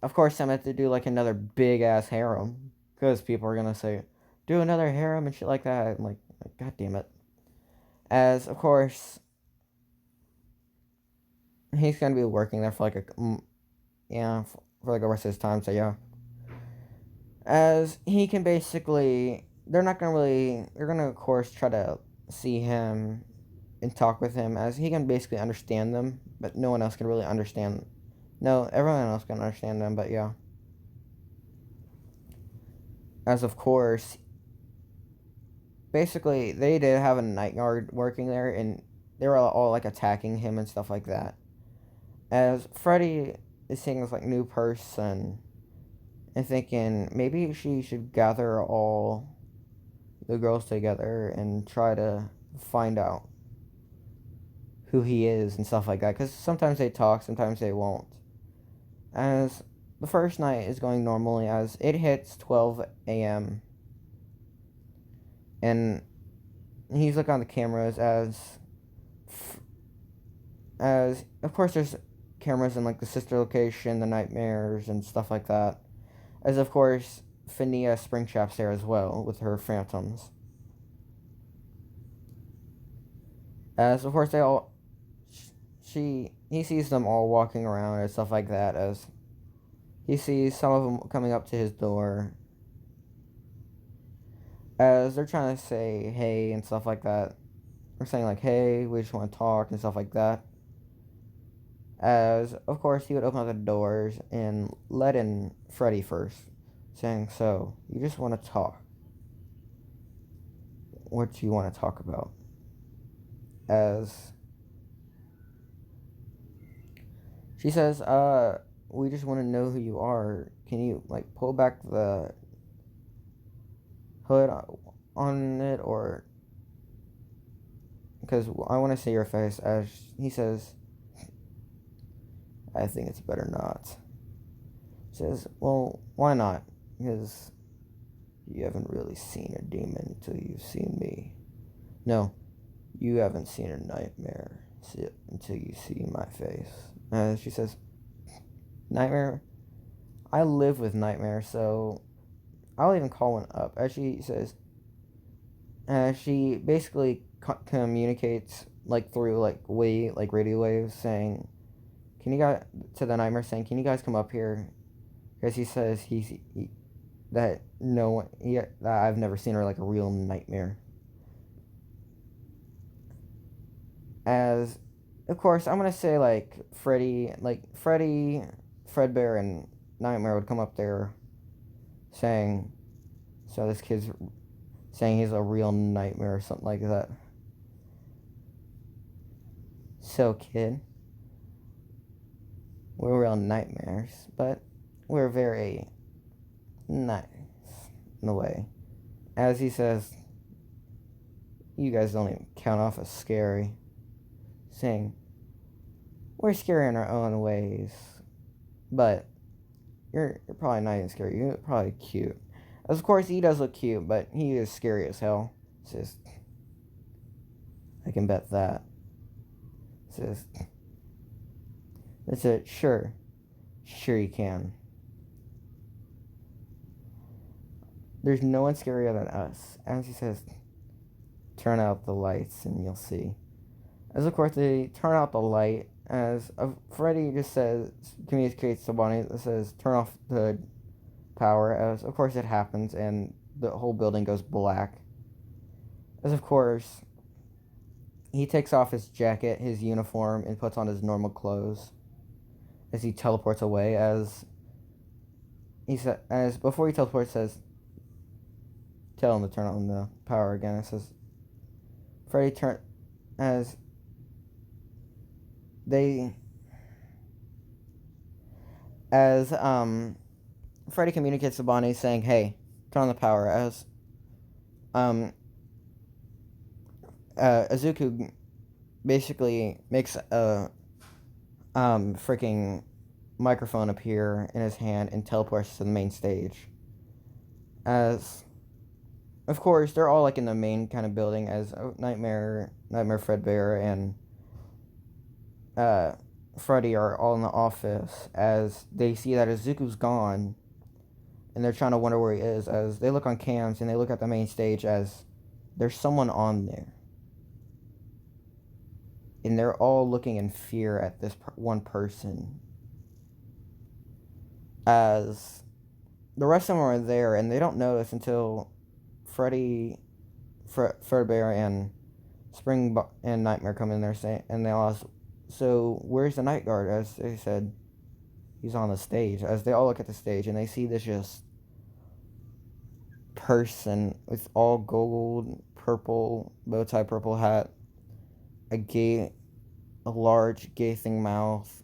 of course I'm going to do like another big ass harem, because people are gonna say, do another harem and shit like that. I'm like, god damn it. As of course he's gonna be working there for like for like the rest of his time. So yeah, as he can basically, they're gonna of course try to see him and talk with him, as he can basically understand them, but no one else can really understand. No, everyone else can understand them, but yeah. As of course, basically they did have a night guard working there, and they were all like attacking him and stuff like that. As Freddy is seeing this like new person and thinking maybe she should gather all the girls together and try to find out who he is and stuff like that, because sometimes they talk, sometimes they won't. As the first night is going normally, as it hits 12 a.m. and he's looking on the cameras, as of course there's cameras in like the sister location, the nightmares and stuff like that, as of course Phineas Springtrap's there as well with her phantoms, as of course they all he sees them all walking around and stuff like that, as he sees some of them coming up to his door, as they're trying to say hey and stuff like that. They're saying like, hey, we just want to talk and stuff like that. As of course he would open up the doors and let in Freddy first, saying, so you just want to talk. What do you want to talk about? As she says, we just want to know who you are. Can you like pull back the hood on it, or because I want to see your face. As he says, I think it's better not. He says, well, why not? Because you haven't really seen a demon until you've seen me. No, you haven't seen a nightmare until you see my face. She says, nightmare? I live with nightmares, so I'll even call one up. As she says, she basically communicates like through like radio waves, saying, "Can you guys," to the nightmare, saying, "Can you guys come up here?" Because he says that no one, that I've never seen her like a real nightmare. As of course I'm gonna say like Freddy, Fredbear, and Nightmare would come up there, saying, "So this kid's saying he's a real nightmare," or something like that. So kid, we're real nightmares, but we're very nice in a way. As he says, you guys don't even count off as scary. Saying, we're scary in our own ways, but you're probably not even scary. You're probably cute. As of course he does look cute, but he is scary as hell. Says, I can bet that. Says, that's it. Sure you can. There's no one scarier than us. As he says, turn out the lights and you'll see. As of course they turn out the light, as Freddy just says, communicates to Bonnie that says turn off the power, as of course it happens and the whole building goes black. As of course he takes off his jacket, his uniform, and puts on his normal clothes as he teleports away. As before he teleports, says, tell him to turn on the power again. It says, Freddy turn as they as Freddy communicates to Bonnie saying, "Hey, turn on the power." As Izuku basically makes a freaking microphone appear in his hand and teleports to the main stage. As of course they're all like in the main kind of building, as Nightmare Fredbear, and Freddy are all in the office as they see that Izuku's gone, and they're trying to wonder where he is. As they look on cams and they look at the main stage, as there's someone on there, and they're all looking in fear at this one person. As the rest of them are there, and they don't notice until Fredbear, and Spring and Nightmare come in there, and they all ask, "So where's the night guard?" As they said, "He's on the stage." As they all look at the stage and they see this just person with all gold, purple bow tie, purple hat, a large gaping mouth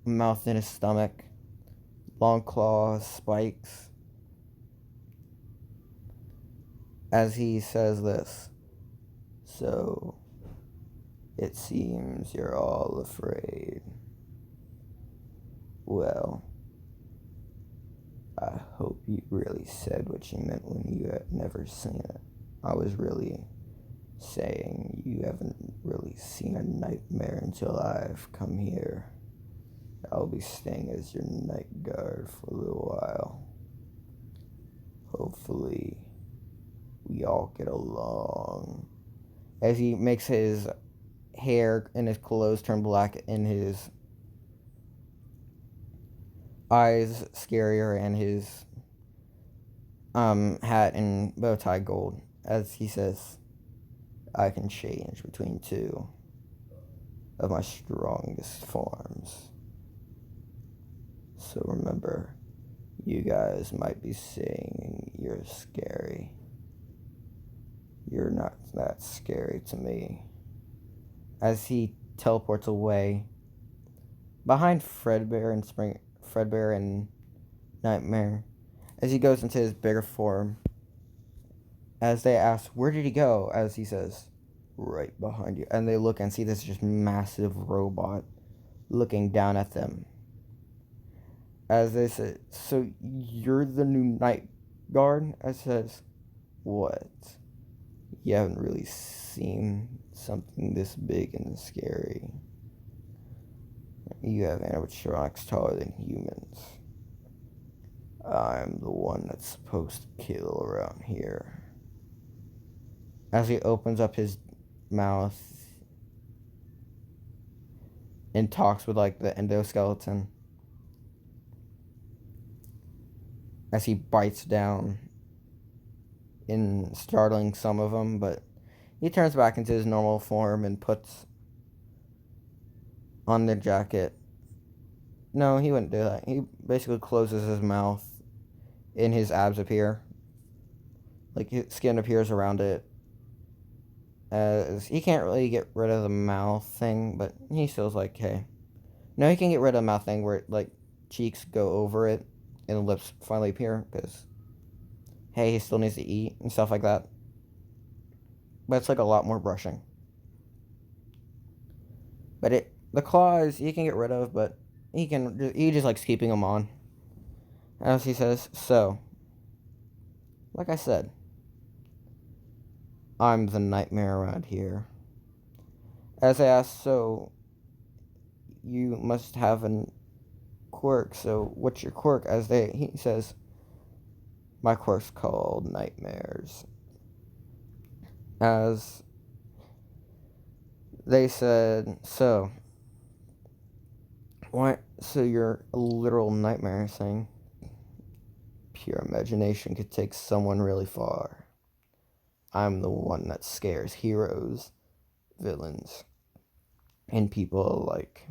in his stomach, long claws, spikes. As he says this, "So it seems you're all afraid. Well, I hope you really said what you meant when you had never seen it. I was really saying you haven't really seen a nightmare until I've come here. I'll be staying as your night guard for a little while. Hopefully, we all get along." As he makes his hair and his clothes turn black and his eyes scarier and his hat and bow tie gold, as he says, "I can change between two of my strongest forms. So remember, you guys might be saying you're scary. You're not that scary to me." As he teleports away behind Fredbear and Nightmare, as he goes into his bigger form, as they ask, "Where did he go?" As he says, "Right behind you." And they look and see this just massive robot looking down at them. As they say, "So you're the new night guard?" As says, "What? You haven't really seen something this big and scary. You have animatronics taller than humans. I'm the one that's supposed to kill around here." As he opens up his mouth and talks with like the endoskeleton, as he bites down in startling some of them, but he turns back into his normal form and puts on the jacket. No, he wouldn't do that. He basically closes his mouth and his abs appear. Like his skin appears around it. As he can't really get rid of the mouth thing, but he still's like, hey. No, he can get rid of the mouth thing where like cheeks go over it and the lips finally appear, because hey, he still needs to eat and stuff like that. But it's like a lot more brushing. But the claws he can get rid of, but he just likes keeping them on. As he says, "So, like I said, I'm the nightmare around here." As I asked, "So you must have a quirk. So what's your quirk?" He says, "My quirk's called nightmares." as they said, so what? So you're a literal nightmare, saying pure imagination could take someone really far. I'm the one that scares heroes, villains, and people alike.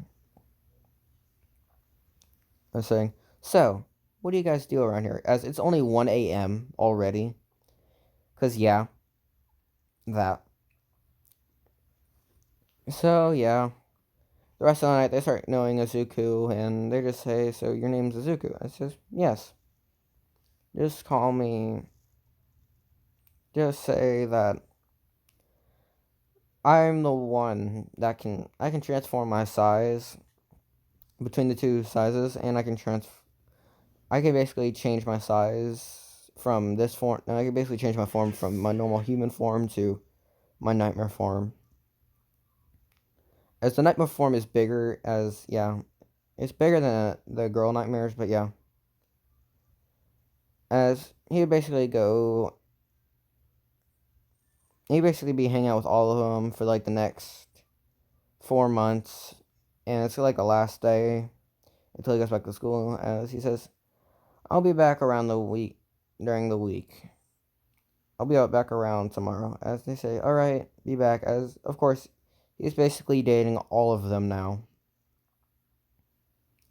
I'm saying, so what do you guys do around here? As it's only 1 a.m. already. Because, yeah, that. So, yeah. The rest of the night, they start knowing Azuku, and they just say, so your name's Azuku? I says, yes. Just call me. Just say that I'm the one that I can transform my size between the two sizes, and I can basically change my size from this form. I can basically change my form from my normal human form to my nightmare form. As the nightmare form is bigger, as yeah, it's bigger than the girl nightmares, but yeah. As he'd basically be hanging out with all of them for like the next 4 months, and it's like the last day until he goes back to school. As he says, I'll be back around the week during the week. I'll be out back around tomorrow. As they say, all right, be back. As of course, he's basically dating all of them now.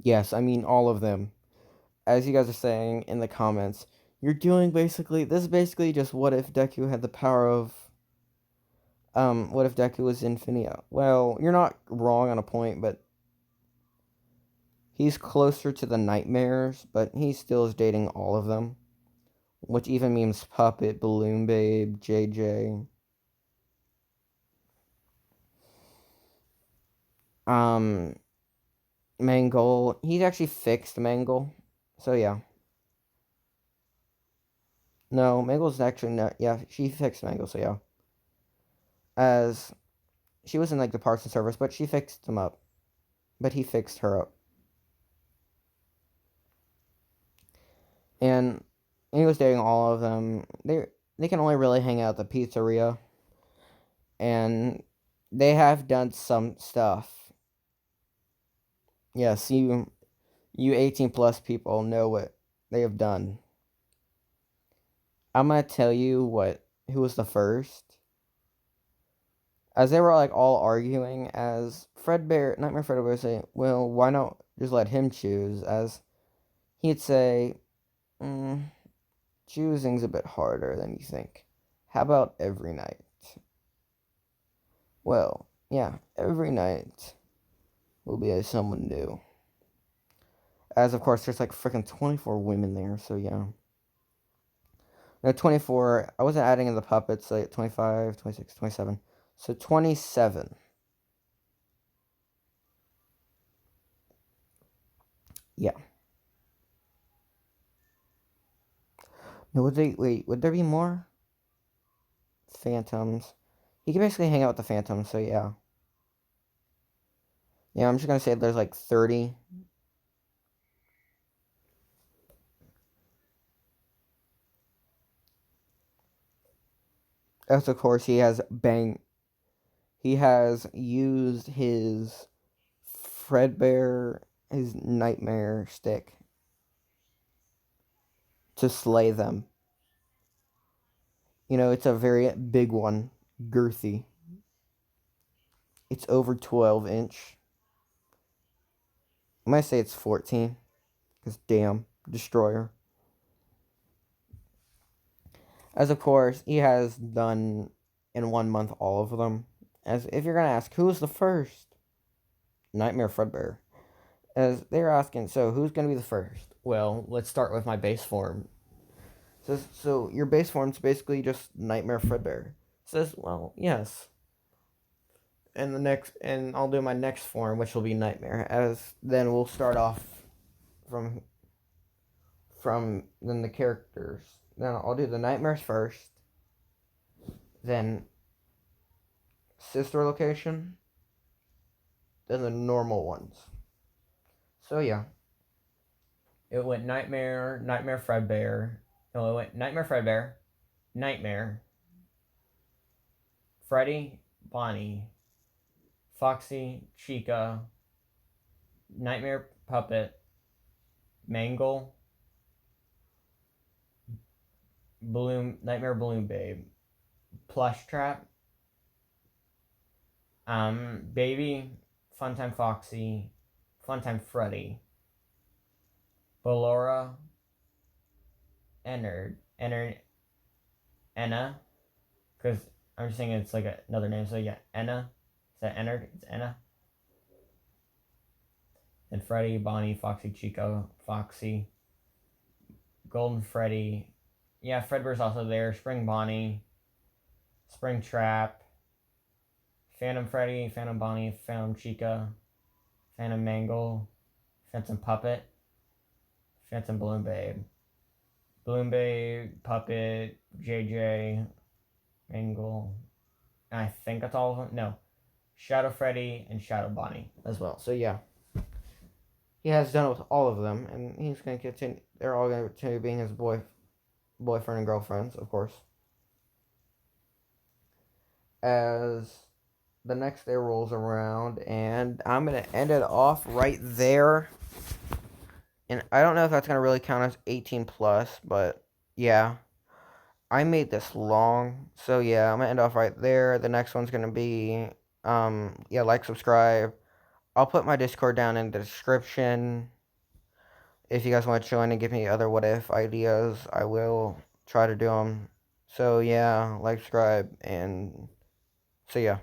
Yes, I mean all of them. As you guys are saying in the comments, you're doing basically this is basically just what if Deku had the power of what if Deku was Infinia? Well, you're not wrong on a point, but he's closer to the nightmares, but he still is dating all of them. Which even means Puppet, Balloon Babe, JJ. Um Mangle. He's actually fixed Mangle. So yeah. No, Mangle's actually not yeah, she fixed Mangle, so yeah. As she was in like the parts and service, but she fixed him up. But he fixed her up. And he was dating all of them. They can only really hang out at the pizzeria, and they have done some stuff. Yes, you 18 plus people know what they have done. I'm gonna tell you who was the first. As they were like all arguing, as Nightmare Fredbear would say, well, why not just let him choose? As he'd say, mm, choosing's a bit harder than you think. How about every night? Well, yeah, every night will be someone new. As of course, there's like freaking 24 women there, so yeah. No, 24. I wasn't adding in the puppets, like 25, 26, 27. So 27. Yeah. No, would there be more? Phantoms. You can basically hang out with the Phantoms, so yeah. Yeah, I'm just gonna say there's like 30. As of course he has used his his nightmare stick to slay them. You know, it's a very big one, girthy. It's over 12 inch. I might say it's 14, because damn, destroyer. As of course, he has done in 1 month all of them. As if you're gonna ask, who was the first? Nightmare Fredbear. As they're asking, so who's gonna be the first? Well, let's start with my base form. So your base form's basically just Nightmare Fredbear. Says, well, yes. And I'll do my next form, which will be Nightmare. As then we'll start off from then the characters. Then I'll do the Nightmares first. Then sister location. Then the normal ones. So yeah. It went Nightmare Fredbear. No, it went Nightmare Fredbear, Nightmare, Freddy, Bonnie, Foxy, Chica, Nightmare Puppet, Mangle, Nightmare Balloon Babe, Plush Trap, Baby, Funtime Foxy, Funtime Freddy, Ballora, Enna, because I'm just saying it's like another name. So yeah, Enna. Is that Ennard? It's Enna. And Freddy, Bonnie, Foxy, Chico, Foxy, Golden Freddy. Yeah, Fredbear's also there. Spring Bonnie, Spring Trap, Phantom Freddy, Phantom Bonnie, Phantom Chica, Phantom Mangle, Phantom Puppet, Phantom Balloon Babe, Puppet, JJ, Mangle. I think that's all of them. No, Shadow Freddy and Shadow Bonnie as well. So yeah, he has done it with all of them, and he's gonna continue. They're all gonna continue being his boyfriend and girlfriends, of course. As the next day rolls around, and I'm gonna end it off right there. And I don't know if that's gonna really count as 18 plus, but yeah, I made this long, so yeah, I'm gonna end off right there. The next one's gonna be yeah, like, subscribe. I'll put my Discord down in the description. If you guys want to join and give me other what if ideas, I will try to do them. So yeah, like, subscribe, and see ya.